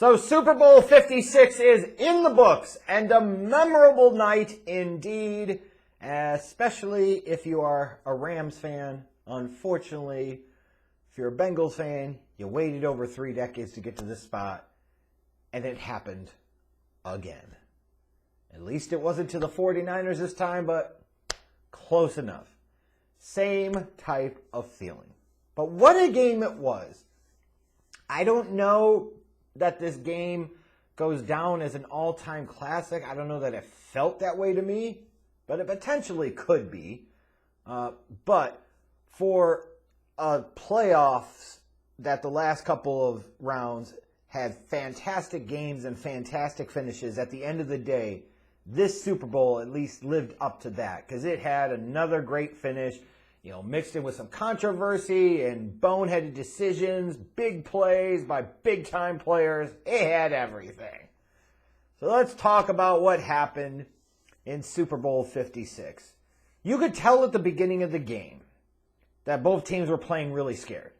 So Super Bowl 56 is in the books, and a memorable night indeed, especially if you are a Rams fan. Unfortunately, if you're a Bengals fan, you waited over 3 decades to get to this spot, and it happened again. At least it wasn't to the 49ers this time, but close enough. Same type of feeling. But what a game it was. I don't know that this game goes down as an all-time classic. I don't know that it felt that way to me, but it potentially could be. But for playoffs that the last couple of rounds had fantastic games and fantastic finishes, at the end of the day, this Super Bowl at least lived up to that because it had another great finish, mixed in with some controversy and boneheaded decisions, big plays by big-time players. It had everything. So let's talk about what happened in Super Bowl 56. You could tell at the beginning of the game that both teams were playing really scared.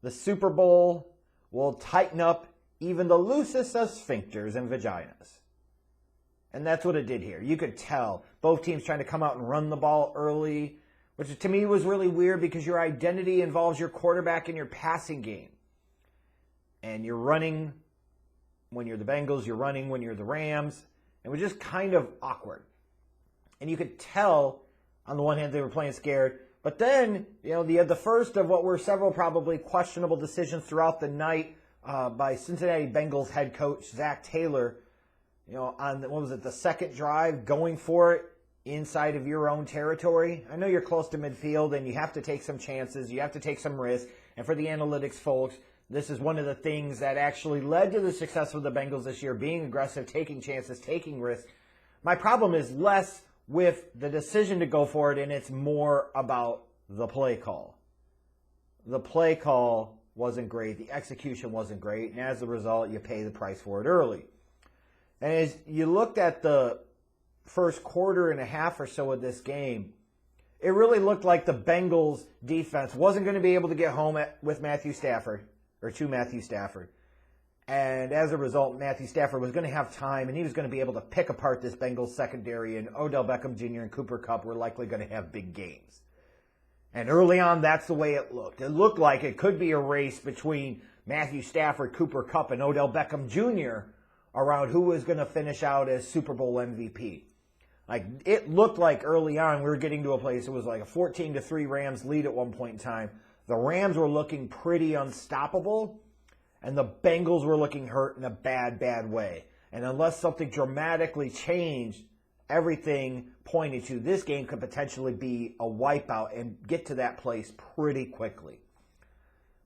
The Super Bowl will tighten up even the loosest of sphincters and vaginas. And that's what it did here. You could tell both teams trying to come out and run the ball early, which to me was really weird because your identity involves your quarterback and your passing game. And you're running when you're the Bengals, you're running when you're the Rams. It was just kind of awkward. And you could tell, on the one hand, they were playing scared. But then, you had the first of what were several probably questionable decisions throughout the night by Cincinnati Bengals head coach Zach Taylor, on, the second drive, going for it inside of your own territory. I know you're close to midfield and you have to take some chances. You have to take some risks. And for the analytics folks, this is one of the things that actually led to the success of the Bengals this year, being aggressive, taking chances, taking risks. My problem is less with the decision to go for it, and it's more about the play call. The play call wasn't great. The execution wasn't great. And as a result, you pay the price for it early. And as you looked at the first quarter and a half or so of this game, it really looked like the Bengals defense wasn't going to be able to get home with Matthew Stafford, or to Matthew Stafford. And as a result, Matthew Stafford was going to have time, and he was going to be able to pick apart this Bengals secondary, and Odell Beckham Jr. and Kupp were likely going to have big games. And early on, that's the way it looked. It looked like it could be a race between Matthew Stafford, Kupp, and Odell Beckham Jr. around who was going to finish out as Super Bowl MVP. It looked like early on we were getting to a place, it was like a 14-3 Rams lead at one point in time. The Rams were looking pretty unstoppable, and the Bengals were looking hurt in a bad, bad way. And unless something dramatically changed, everything pointed to this game could potentially be a wipeout and get to that place pretty quickly.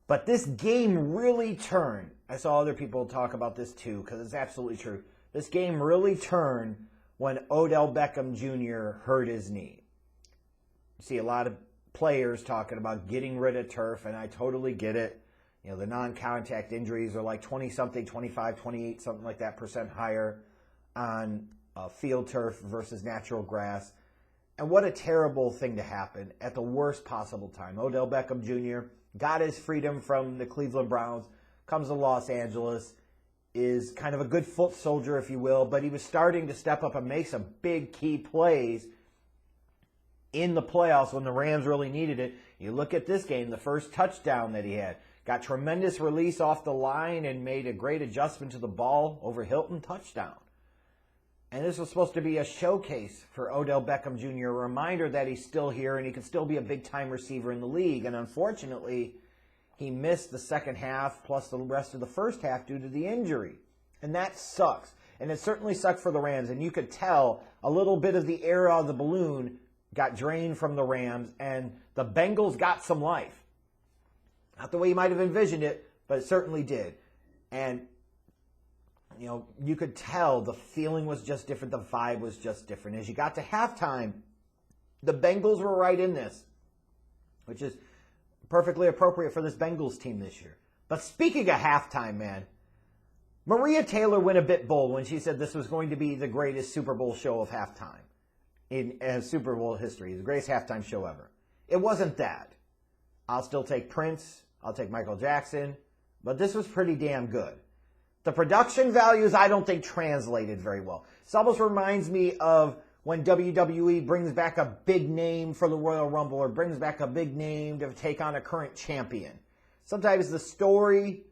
But this game really turned. I saw other people talk about this too, because it's absolutely true. This game really turned when Odell Beckham Jr. hurt his knee. You see a lot of players talking about getting rid of turf, and I totally get it. The non-contact injuries are like 20-something, 25, 28, something like that % higher on field turf versus natural grass. And what a terrible thing to happen at the worst possible time. Odell Beckham Jr. got his freedom from the Cleveland Browns, comes to Los Angeles, is kind of a good foot soldier, if you will, but he was starting to step up and make some big key plays in the playoffs when the Rams really needed it. You look at this game, the first touchdown that he had, got tremendous release off the line and made a great adjustment to the ball over Hilton, touchdown. And this was supposed to be a showcase for Odell Beckham Jr., a reminder that he's still here and he can still be a big-time receiver in the league. And unfortunately, he missed the second half plus the rest of the first half due to the injury. And that sucks. And it certainly sucked for the Rams. And you could tell a little bit of the air out of the balloon got drained from the Rams, and the Bengals got some life. Not the way you might have envisioned it, but it certainly did. And, you could tell the feeling was just different. The vibe was just different. As you got to halftime, the Bengals were right in this, which is perfectly appropriate for this Bengals team this year. But speaking of halftime, man, Maria Taylor went a bit bold when she said this was going to be the greatest Super Bowl show of halftime in Super Bowl history, the greatest halftime show ever. It wasn't that. I'll still take Prince. I'll take Michael Jackson. But this was pretty damn good. The production values, I don't think, translated very well. This almost reminds me of when WWE brings back a big name for the Royal Rumble or brings back a big name to take on a current champion. Sometimes the story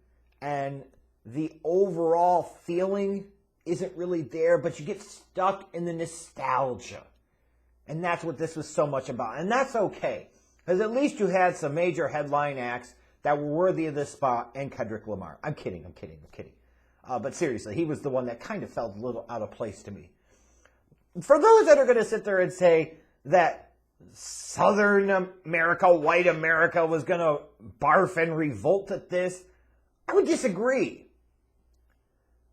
and the overall feeling isn't really there, but you get stuck in the nostalgia. And that's what this was so much about. And that's okay, because at least you had some major headline acts that were worthy of this spot and Kendrick Lamar. I'm kidding. But seriously, he was the one that kind of felt a little out of place to me. For those that are going to sit there and say that Southern America, white America was going to barf and revolt at this, I would disagree.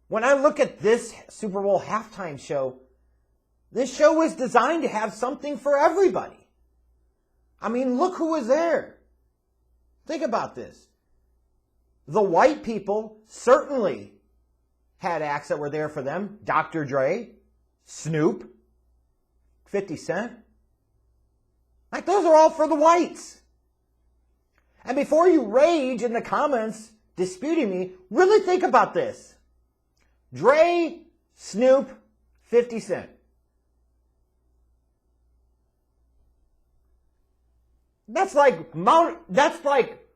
When I look at this Super Bowl halftime show, this show was designed to have something for everybody. I mean, look who was there. Think about this. The white people certainly had acts that were there for them. Dr. Dre, Snoop, 50 Cent. Like, those are all for the whites. And before you rage in the comments disputing me, really think about this. Dre, Snoop, 50 Cent. That's like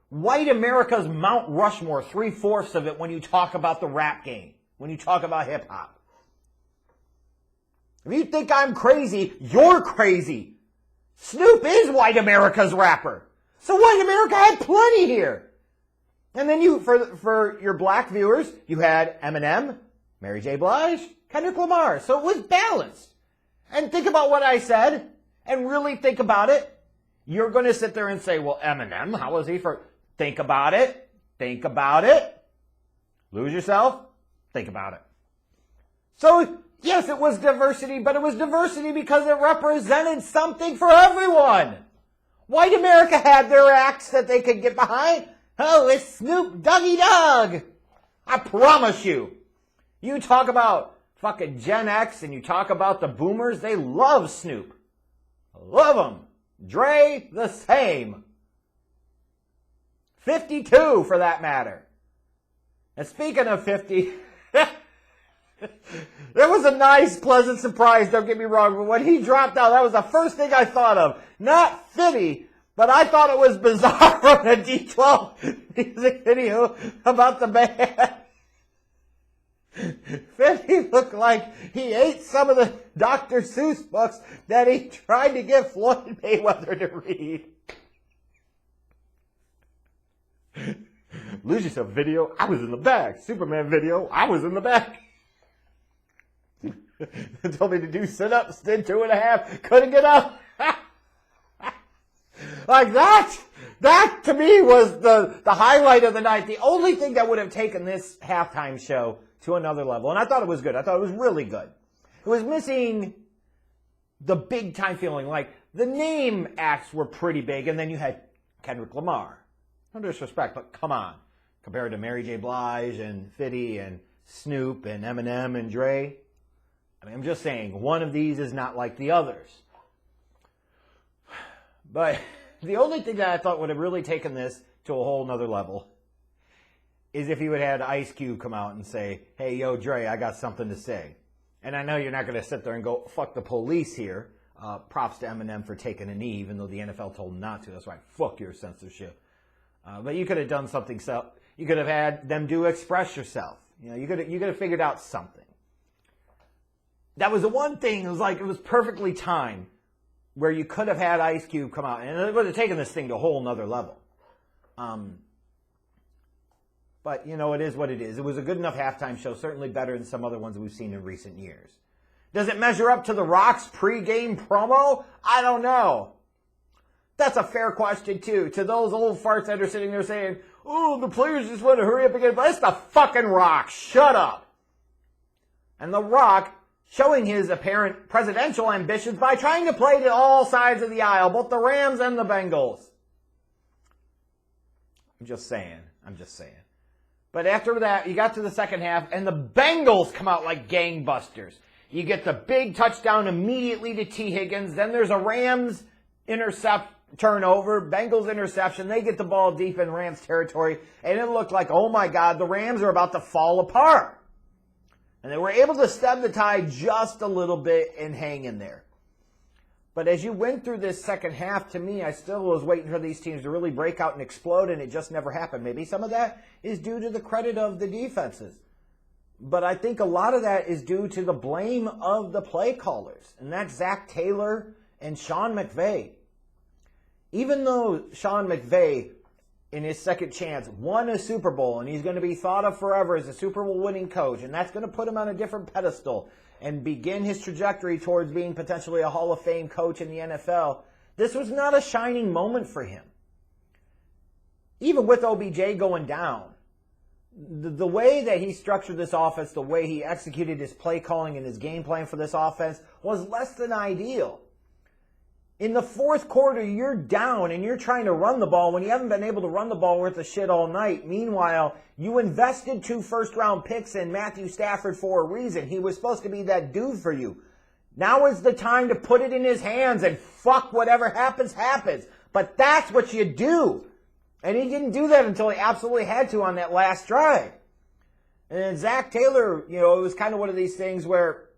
white America's Mount Rushmore, 3/4 of it when you talk about the rap game, when you talk about hip hop. If you think I'm crazy, you're crazy. Snoop is white America's rapper. So white America had plenty here. And then you, for your black viewers, you had Eminem, Mary J. Blige, Kendrick Lamar. So it was balanced. And think about what I said, and really think about it. You're going to sit there and say, well, Eminem, how was he for... Think about it. Think about it. Lose yourself. Think about it. So, yes, it was diversity, but it was diversity because it represented something for everyone. White America had their acts that they could get behind. Oh, it's Snoop Doggy Dogg. I promise you. You talk about fucking Gen X and you talk about the boomers, they love Snoop. Love them. Dre, the same. 52 for that matter. And speaking of 50, there was a nice, pleasant surprise, don't get me wrong, but when he dropped out, that was the first thing I thought of. Not 50, but I thought it was bizarre on a D12 music video about the band. 50 looked like he ate some of the Dr. Seuss books that he tried to get Floyd Mayweather to read. Lose Yourself video, I was in the back. Superman video, I was in the back. They told me to do sit-ups, did 2.5, couldn't get up. Like that to me was the highlight of the night. The only thing that would have taken this halftime show to another level, and I thought it was good. I thought it was really good. It was missing the big time feeling. Like, the name acts were pretty big, and then you had Kendrick Lamar. No disrespect, but come on. Compared to Mary J. Blige and 50 and Snoop and Eminem and Dre. I mean, I'm just saying, one of these is not like the others. But the only thing that I thought would have really taken this to a whole nother level is if he would have had Ice Cube come out and say, hey, yo, Dre, I got something to say. And I know you're not going to sit there and go, fuck the police here. Props to Eminem for taking a knee, even though the NFL told him not to. That's right, fuck your censorship. But you could have done something. So you could have had them do Express Yourself. You know, you could have figured out something. That was the one thing. It was like, it was perfectly timed where you could have had Ice Cube come out, and it would have taken this thing to a whole nother level. But, you know, it is what it is. It was a good enough halftime show, certainly better than some other ones we've seen in recent years. Does it measure up to The Rock's pre-game promo? I don't know. That's a fair question, too, to those old farts that are sitting there saying, oh, the players just want to hurry up again. But it's the fucking Rock. Shut up. And The Rock showing his apparent presidential ambitions by trying to play to all sides of the aisle, both the Rams and the Bengals. I'm just saying. But after that, you got to the second half, and the Bengals come out like gangbusters. You get the big touchdown immediately to T. Higgins. Then there's a Rams intercept turnover, Bengals interception. They get the ball deep in Rams territory, and it looked like, oh my God, the Rams are about to fall apart. And they were able to stem the tide just a little bit and hang in there. But as you went through this second half, to me, I still was waiting for these teams to really break out and explode, and it just never happened. Maybe some of that is due to the credit of the defenses. But I think a lot of that is due to the blame of the play callers, and that's Zach Taylor and Sean McVay. Even though Sean McVay, in his second chance, won a Super Bowl, and he's going to be thought of forever as a Super Bowl winning coach, and that's going to put him on a different pedestal and begin his trajectory towards being potentially a Hall of Fame coach in the NFL, this was not a shining moment for him. Even with OBJ going down, the way that he structured this offense, the way he executed his play calling and his game plan for this offense was less than ideal. In the fourth quarter, you're down and you're trying to run the ball when you haven't been able to run the ball worth of shit all night. Meanwhile, you invested 2 first-round picks in Matthew Stafford for a reason. He was supposed to be that dude for you. Now is the time to put it in his hands and fuck whatever happens, happens. But that's what you do. And he didn't do that until he absolutely had to on that last drive. And Zach Taylor, it was kind of one of these things where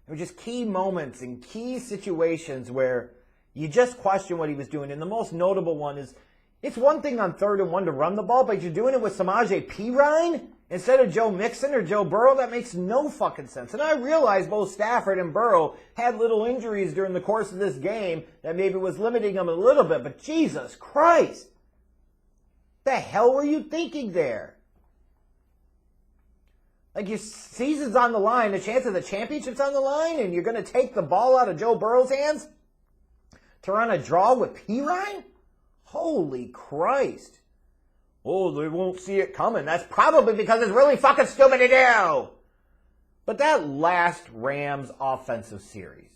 there were just key moments and key situations where you just question what he was doing. And the most notable one is, it's one thing on 3rd and 1 to run the ball, but you're doing it with Samaje Perine instead of Joe Mixon or Joe Burrow. That makes no fucking sense. And I realize both Stafford and Burrow had little injuries during the course of this game that maybe was limiting them a little bit, but Jesus Christ. The hell were you thinking there? Like, your season's on the line, the chance of the championship's on the line, and you're going to take the ball out of Joe Burrow's hands to run a draw with Perine? Holy Christ. Oh, they won't see it coming. That's probably because it's really fucking stupid to do. But that last Rams offensive series,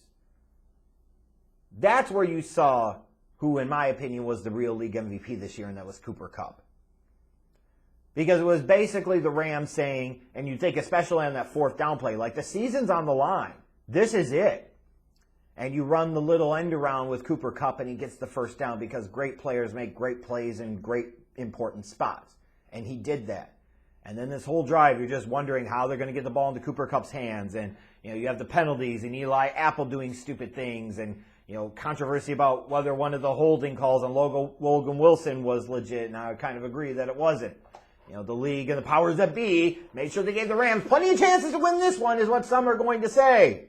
that's where you saw who, in my opinion, was the real league MVP this year, and that was Cooper Kupp. Because it was basically the Rams saying, and you think especially on that 4th down play, like, the season's on the line. This is it. And you run the little end around with Cooper Kupp and he gets the first down because great players make great plays in great important spots. And he did that. And then this whole drive, you're just wondering how they're going to get the ball into Cooper Kupp's hands. And, you have the penalties and Eli Apple doing stupid things and, controversy about whether one of the holding calls on Logan Wilson was legit. And I kind of agree that it wasn't. The league and the powers that be made sure they gave the Rams plenty of chances to win this one, is what some are going to say.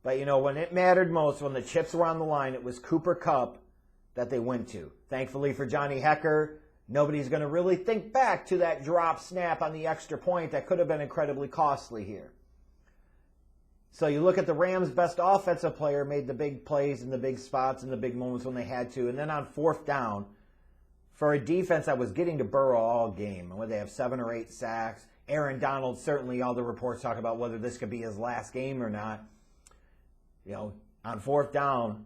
But, when it mattered most, when the chips were on the line, it was Cooper Kupp that they went to. Thankfully for Johnny Hecker, nobody's going to really think back to that drop snap on the extra point that could have been incredibly costly here. So you look at the Rams' best offensive player made the big plays in the big spots and the big moments when they had to. And then on 4th down, for a defense that was getting to Burrow all game, where they have 7 or 8 sacks, Aaron Donald, certainly all the reports talk about whether this could be his last game or not. On 4th down,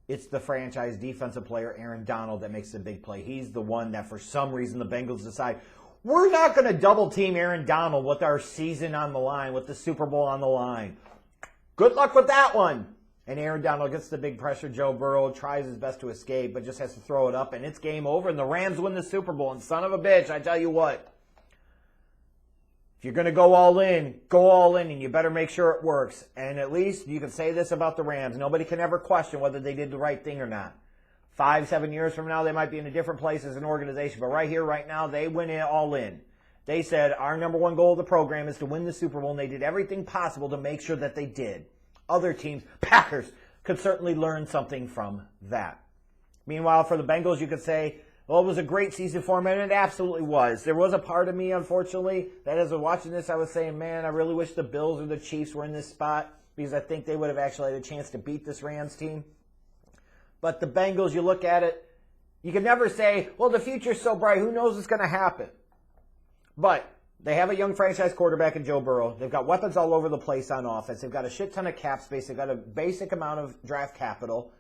it's the franchise defensive player, Aaron Donald, that makes the big play. He's the one that for some reason the Bengals decide, we're not going to double team Aaron Donald with our season on the line, with the Super Bowl on the line. Good luck with that one. And Aaron Donald gets the big pressure. Joe Burrow tries his best to escape, but just has to throw it up, and it's game over, and the Rams win the Super Bowl. And son of a bitch, I tell you what, if you're going to go all in, and you better make sure it works. And at least you can say this about the Rams. Nobody can ever question whether they did the right thing or not. 5-7 years from now, they might be in a different place as an organization, but right here, right now, they went in all in. They said, our number one goal of the program is to win the Super Bowl, and they did everything possible to make sure that they did. Other teams, Packers, could certainly learn something from that. Meanwhile, for the Bengals, you could say, well, it was a great season for them, and it absolutely was. There was a part of me, unfortunately, that as I was watching this, I was saying, man, I really wish the Bills or the Chiefs were in this spot, because I think they would have actually had a chance to beat this Rams team. But the Bengals, you look at it, you can never say, well, the future's so bright, who knows what's going to happen? But they have a young franchise quarterback in Joe Burrow. They've got weapons all over the place on offense. They've got a shit ton of cap space. They've got a basic amount of draft capital.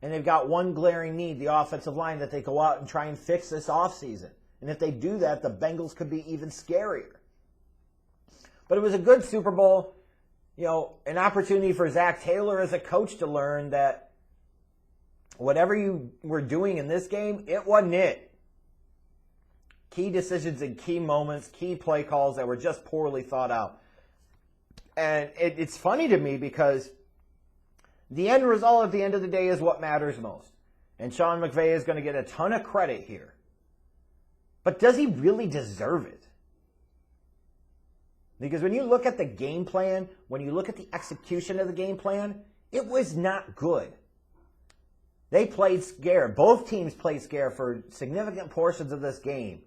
And they've got one glaring need, the offensive line, that they go out and try and fix this offseason. And if they do that, the Bengals could be even scarier. But it was a good Super Bowl, an opportunity for Zach Taylor as a coach to learn that whatever you were doing in this game, it wasn't it. Key decisions in key moments, key play calls that were just poorly thought out. And it's funny to me because the end result at the end of the day is what matters most. And Sean McVay is going to get a ton of credit here. But does he really deserve it? Because when you look at the game plan, when you look at the execution of the game plan, it was not good. They played scared. Both teams played scared for significant portions of this game.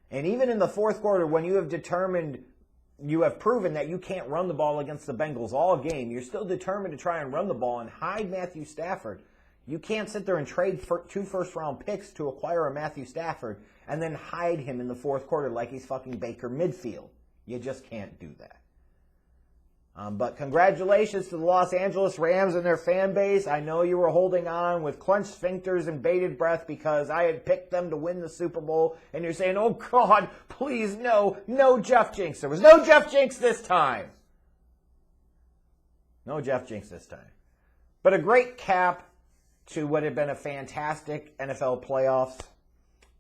And even in the fourth quarter, when you have proven that you can't run the ball against the Bengals all game, you're still determined to try and run the ball and hide Matthew Stafford. You can't sit there and trade for 2 first-round picks to acquire a Matthew Stafford and then hide him in the fourth quarter like he's fucking Baker Mayfield. You just can't do that. But congratulations to the Los Angeles Rams and their fan base. I know you were holding on with clenched sphincters and bated breath because I had picked them to win the Super Bowl. And you're saying, oh, God, please, no Jeff Jinx. There was no Jeff Jinx this time. No Jeff Jinx this time. But a great cap to what had been a fantastic NFL playoffs.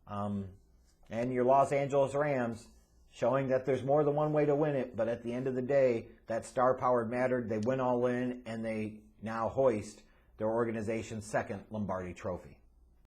And your Los Angeles Rams showing that there's more than one way to win it, but at the end of the day, that star power mattered. They went all in, and they now hoist their organization's second Lombardi trophy.